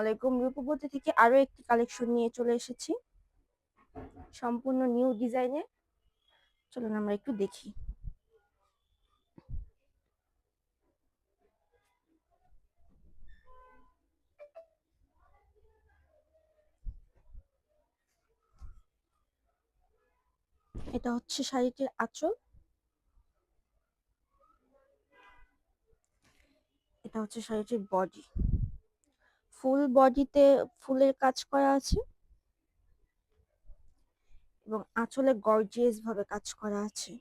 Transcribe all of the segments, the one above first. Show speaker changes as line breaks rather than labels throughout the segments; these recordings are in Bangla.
আলাইকুম। রূপবতী থেকে আরো একটি কালেকশন নিয়ে চলে এসেছি, সম্পূর্ণ নিউ ডিজাইনে। চলুন আমরা একটু দেখি। এটা হচ্ছে শাড়িটির আঁচল, এটা হচ্ছে শাড়িটির বডি। ফুল বডিতে ফুলের কাজ করা আছে এবং আঁচলে গর্জিয়াস ভাবে কাজ করা আছে।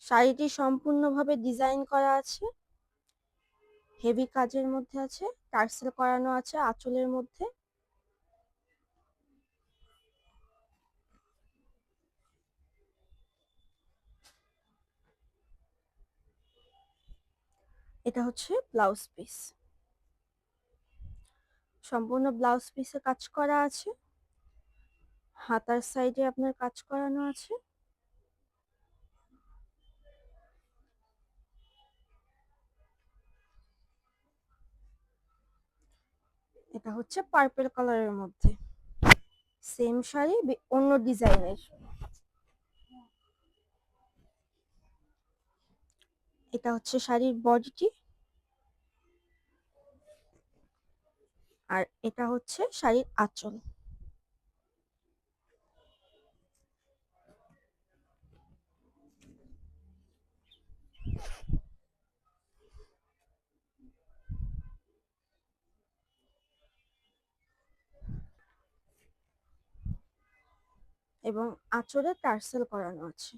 শাড়িটি সম্পূর্ণভাবে ডিজাইন করা আছে, হেভি কাজের মধ্যে আছে, টার্সেল করানো আছে আঁচলের মধ্যে। এটা হচ্ছে ব্লাউজ পিস, সম্পূর্ণ ব্লাউজ পিসে কাজ করা আছে, হাতার সাইডে আপনার কাজ করানো আছে। এটা হচ্ছে পার্পল কালারের মধ্যে, সেম শাড়ি অন্য ডিজাইনের। এটা হচ্ছে শাড়ির বডিটি, আর এটা হচ্ছে শাড়ির আঁচল। এবং আঁচলে টার্সেল করানো আছে।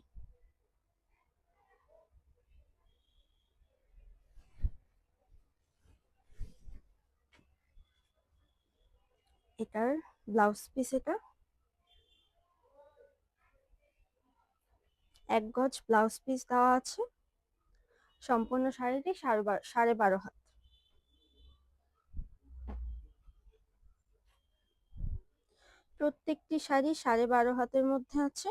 এটার ব্লাউজ পিস, এটা 1 গজ ব্লাউজ পিস দেওয়া আছে। সম্পূর্ণ শাড়িটি 12.5 হাত। প্রত্যেকটি শাড়ি 12.5 হাতের মধ্যে আছে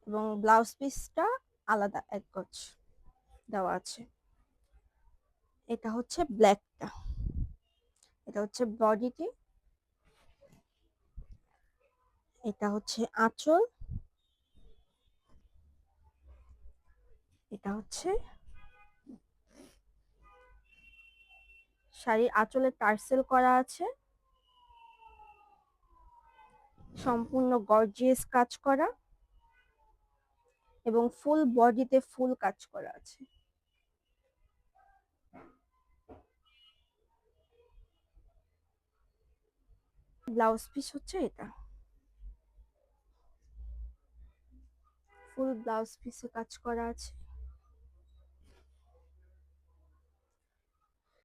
এবং ব্লাউজ পিসটা আলাদা 1 গজ দেওয়া আছে। এটা হচ্ছে ব্ল্যাকটা, এটা হচ্ছে বডিটি, এটা হচ্ছে আঁচল, এটা হচ্ছে শাড়ির আঁচলে টার্সেল করা আছে, সম্পূর্ণ গর্জিয়াস কাজ করা এবং ফুল বডিতে ফুল কাজ করা আছে। ব্লাউজ পিস হচ্ছে এটা, ফুল ব্লাউজ পিসে কাজ করা আছে।